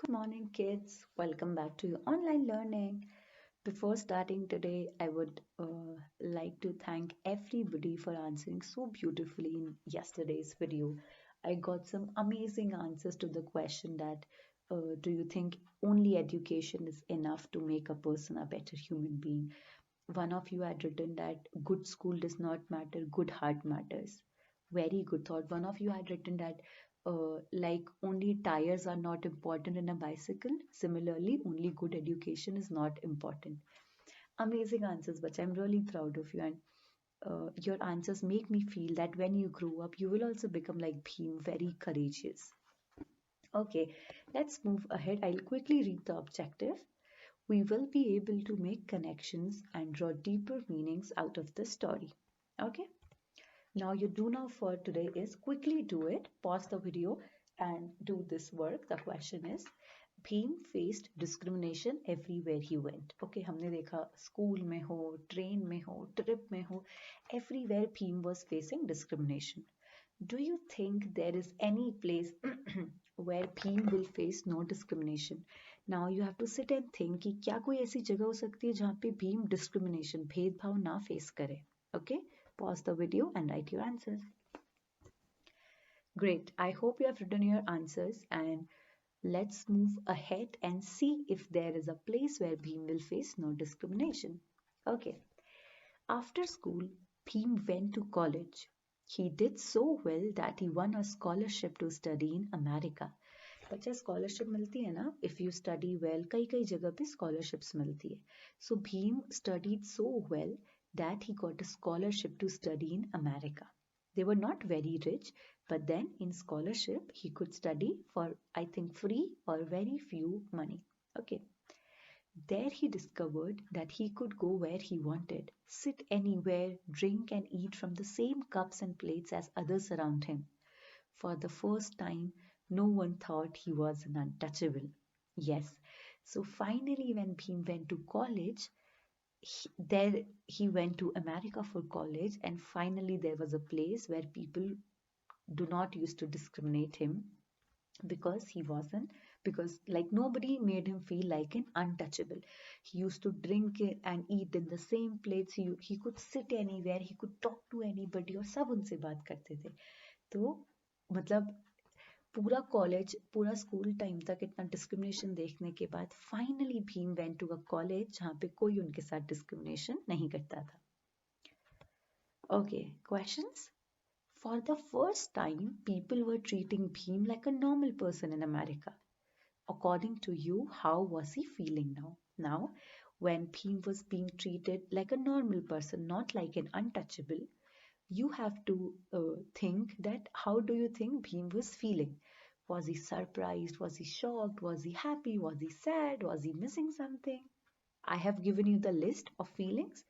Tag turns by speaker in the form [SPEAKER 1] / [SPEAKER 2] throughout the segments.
[SPEAKER 1] Good morning, kids. Welcome back to your online learning. Before starting today, I would like to thank everybody for answering so beautifully in yesterday's video. I got some amazing answers to the question that do you think only education is enough to make a person a better human being? One of you had written that good school does not matter, good heart matters. Very good thought. One of you had written that like only tires are not important in a bicycle. Similarly, only good education is not important. Amazing answers, but I'm really proud of you. And your answers make me feel that when you grow up, you will also become like Bhim, very courageous. Okay, let's move ahead. I'll quickly read the objective. We will be able to make connections and draw deeper meanings out of the story. Okay, now you do now for today is quickly do it, pause the video and do this work. The question is Bhim faced discrimination everywhere he went. Okay, हमने देखा school में हो, train में हो, trip में हो, everywhere Bhim was facing discrimination. Do you think there is any place where Bhim will face no discrimination? Now you have to sit and think कि क्या कोई ऐसी जगह हो सकती है जहाँ पे Bhim discrimination भेदभाव ना face करे? Okay, pause the video and write your answers. Great. I hope you have written your answers and let's move ahead and see if there is a place where Bhim will face no discrimination. Okay. After school, Bhim went to college. He did so well that he won a scholarship to study in America. बच्चा scholarship मिलती है ना if you study well कई कई जगह पे scholarships मिलती है so Bhim studied so well that he got a scholarship to study in America they were not very rich but then in scholarship he could study for I think free or very few money. Okay, there he discovered that he could go where he wanted, sit anywhere, drink and eat from the same cups and plates as others around him. For the first time, no one thought he was an untouchable. Yes, so finally, when Bhim went to college, there he went to America for college, and finally, there was a place where people do not used to discriminate him because he wasn't because like nobody made him feel like an untouchable. He used to drink it and eat in the same plates. He could sit anywhere, he could talk to anybody और सब उनसे बात करते थे. तो मतलब पूरा college पूरा स्कूल टाइम तक इतना डिस्क्रिमिनेशन देखने के बाद finally Bhim went to a college जहाँ पे कोई उनके साथ डिस्क्रिमिनेशन नहीं करता था. Okay, questions. For the first time, people were treating Bhim like a normal person in America. According to you, how was he feeling now? Now, when Bhim was being treated like a normal person, not like an untouchable, you have to think that how do you think Bhim was feeling? Was he surprised? Was he shocked? Was he happy? Was he sad? Was he missing something? I have given you the list of feelings.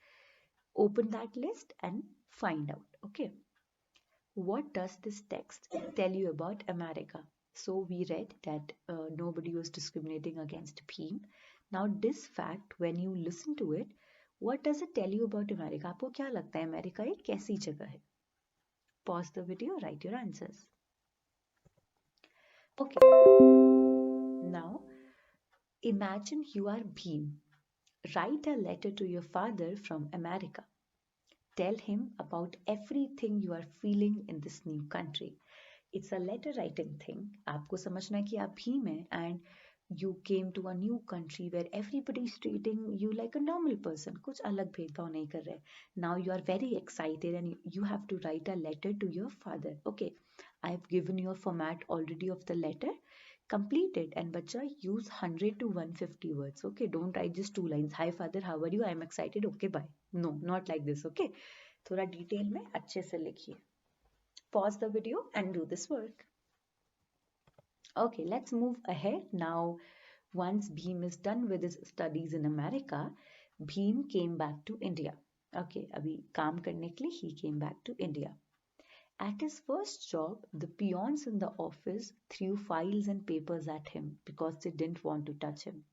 [SPEAKER 1] Open that list and find out. Okay. What does this text tell you about America? So we read that nobody was discriminating against Bhim. Now this fact, when you listen to it, what does it tell you about America? आपको क्या लगता है America एक कैसी जगह है? Pause the video, write your answers. Okay. Now imagine you are Bhim. Write a letter to your father from America. Tell him about everything you are feeling in this new country. It's a letter writing thing. आपको समझना है कि आप भीम हैं and you came to a new country where everybody is treating you like a normal person. कुछ अलग भेदभाव नहीं कर रहे. Now you are very excited and you have to write a letter to your father. Okay, I have given you a format already of the letter. Complete it and bacha use 100 to 150 words. Okay, don't write just two lines. Hi father, how are you? I am excited. Okay, bye. No, not like this. Okay, थोड़ा detail में अच्छे से लिखिए. Pause the video and do this work. Okay, let's move ahead now. Once Bhim is done with his studies in America, Bhim came back to India. Okay, अभी काम करने के लिए he came back to India. At his first job, the peons in the office threw files and papers at him because they didn't want to touch him.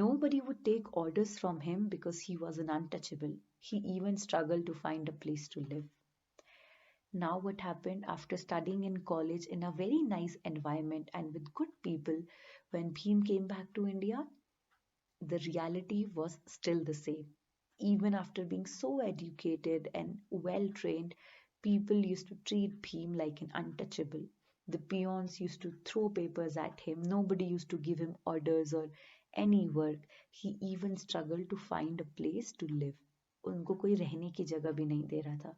[SPEAKER 1] Nobody would take orders from him because he was an untouchable. He even struggled to find a place to live. Now, what happened after studying in college in a very nice environment and with good people, when Bhim came back to India, the reality was still the same. Even after being so educated and well trained, people used to treat Bhim like an untouchable. The peons used to throw papers at him, nobody used to give him orders or any work. He even struggled to find a place to live. उनको कोई रहने की जगह भी नहीं दे रहा था.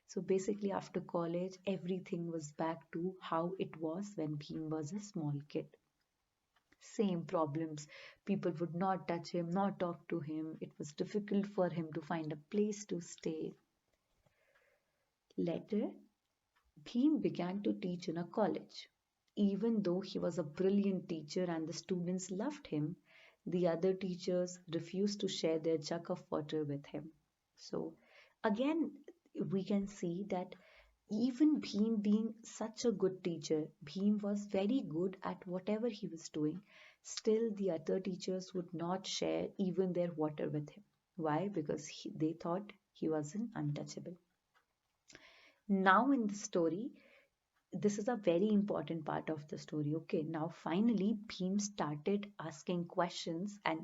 [SPEAKER 1] So basically, after college, everything was back to how it was when Bhim was a small kid. Same problems. People would not touch him, not talk to him. It was difficult for him to find a place to stay. Later, Bhim began to teach in a college. Even though he was a brilliant teacher and the students loved him, the other teachers refused to share their jug of water with him. So, again, we can see that even Bhim being such a good teacher, Bhim was very good at whatever he was doing. Still, the other teachers would not share even their water with him. Why? Because they thought he was an untouchable. Now, in the story, this is a very important part of the story. Okay, now finally, Bhim started asking questions and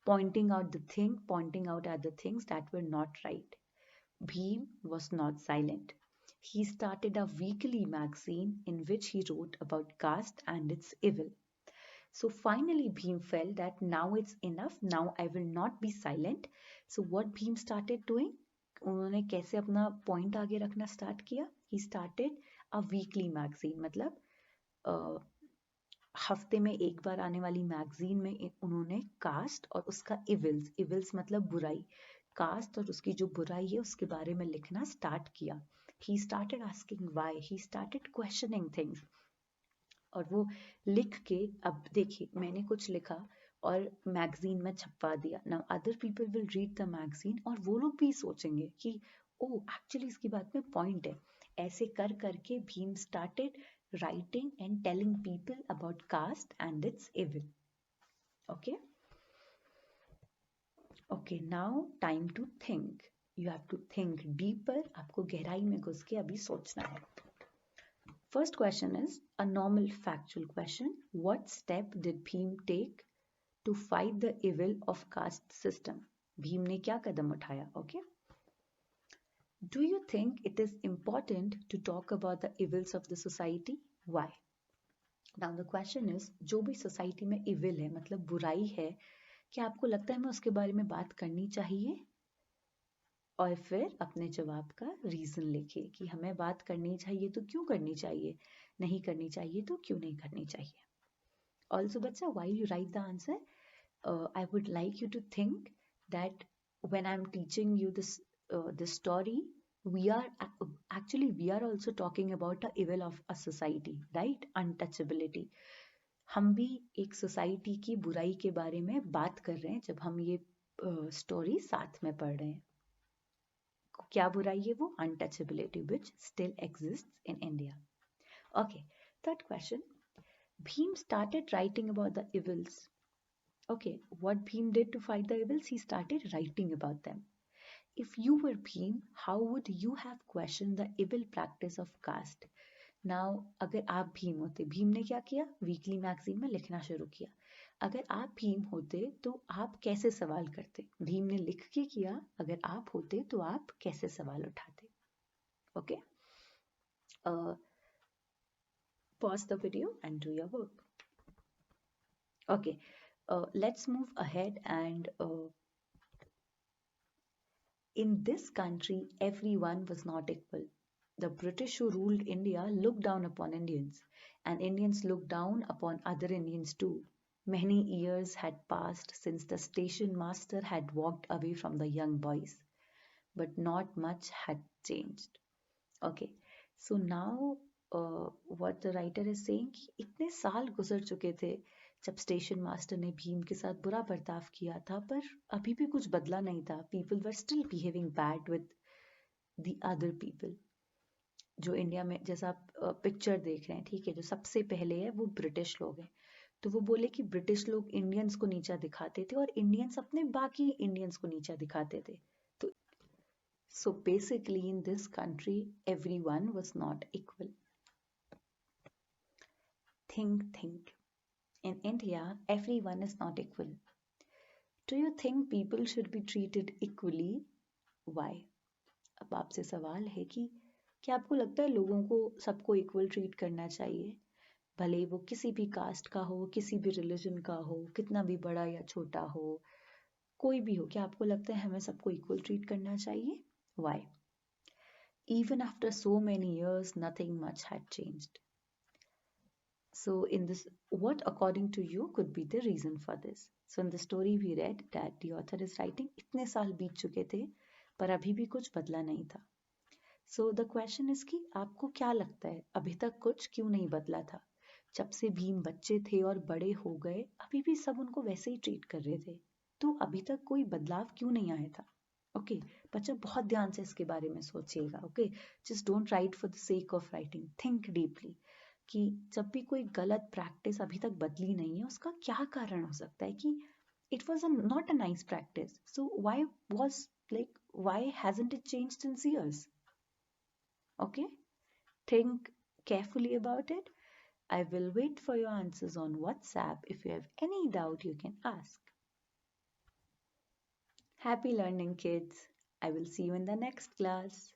[SPEAKER 1] pointing out at the things that were not right. Bhim was not silent. He started a weekly magazine in which he wrote about caste and its evil. So finally, Bhim felt that now it's enough. Now I will not be silent. So what Bhim started doing? उन्होंने कैसे अपना point आगे रखना start किया? He started a weekly magazine. मतलब हफ्ते में एक बार आने वाली मैगजीन में उन्होंने कास्ट और उसका इविल्स मतलब बुराई, कास्ट और उसकी जो बुराई है उसके बारे में लिखना स्टार्ट किया. He started asking why, he started questioning things. और वो लिख के, अब देखिए मैंने कुछ लिखा और मैगजीन में छपवा दिया. Now other people will read the magazine और वो लोग भी सोचेंगे कि ओ एक्चुअली इसकी बात में पॉइंट है. ऐसे कर करके Bhim started writing and telling people about caste and its evil. Okay? Okay, now time to think. You have to think deeper. आपको गहराई में घुस के अभी सोचना है. First question is a normal factual question. What step did Bhim take to fight the evil of caste system? Bhim ने क्या कदम उठाया? Okay? Do you think it is important to talk about the evils of the society? Why? Now the question is, जो भी society में evil है मतलब बुराई है, क्या आपको लगता है हमें उसके बारे में बात करनी चाहिए? और फिर अपने जवाब का रीजन लिखिए कि हमें बात करनी चाहिए तो क्यों करनी चाहिए, नहीं करनी चाहिए तो क्यों नहीं करनी चाहिए. Also बच्चा, while you write the answer, I would like you to think that when I'm teaching you this story, we are also talking about the evil of a society, right? Untouchability. हम भी एक society की बुराई के बारे में बात कर रहे हैं जब हम ये स्टोरी साथ में पढ़ रहे हैं. क्या बुराई है वो? Untouchability, which still exists in India. Okay, third question. Bhim started writing about the evils. Okay, what Bhim did to fight the evils? He started writing about them. If you were Bhim, how would you have questioned the evil practice of caste? Now, अगर आप भीम होते, भीम ने क्या किया? Weekly magazine में लिखना शुरू किया. अगर आप भीम होते तो आप कैसे सवाल करते? भीम ने लिख के किया, अगर आप होते तो आप कैसे सवाल उठाते? Okay? Pause the video and do your work. Okay, let's move ahead and in this country, everyone was not equal. The British who ruled India looked down upon Indians, and Indians looked down upon other Indians too. Many years had passed since the station master had walked away from the young boys, but not much had changed. Okay, so now what the writer is saying कि इतने साल गुजर चुके थे जब station master ने भीम के साथ बुरा बर्ताव किया था, पर अभी भी कुछ बदला नहीं था. People were still behaving bad with the other people. जो इंडिया में, जैसा आप पिक्चर देख रहे हैं, ठीक है, जो सबसे पहले है वो ब्रिटिश लोग हैं. तो वो बोले कि ब्रिटिश लोग इंडियंस को नीचा दिखाते थे और इंडियंस अपने बाकी इंडियंस को नीचा दिखाते थे. तो So basically, in this country, everyone was not equal. Think. In India, everyone is not equal. Do you think people should be treated equally? Why? अब आपसे सवाल है कि क्या आपको लगता है लोगों को सबको इक्वल ट्रीट करना चाहिए, भले वो किसी भी कास्ट का हो, किसी भी रिलीजन का हो, कितना भी बड़ा या छोटा हो, कोई भी हो, क्या आपको लगता है हमें सबको इक्वल ट्रीट करना चाहिए? Y? Even after so many years, nothing much had changed. So, in this, what according to you could be the reason for this? So, in the story we read that the author is writing, इतने साल बीत चुके थे, पर अभी भी कुछ बदला नहीं था. So, the question is कि आपको क्या लगता है, अभी तक कुछ क्यों नहीं बदला था? जब से भीम बच्चे थे और बड़े हो गए, अभी भी सब उनको वैसे ही ट्रीट कर रहे थे. तो अभी तक कोई बदलाव क्यों नहीं आया था? ओके, बच्चा बहुत ध्यान से इसके बारे में सोचिएगा. Okay, just don't write for the sake of writing, think deeply कि जब भी कोई गलत प्रैक्टिस अभी तक बदली नहीं है, उसका क्या कारण हो सकता है कि it was not a nice practice. So why hasn't it changed in years? Okay, think carefully about it. I will wait for your answers on WhatsApp. If you have any doubt, you can ask. Happy learning, kids. I will see you in the next class.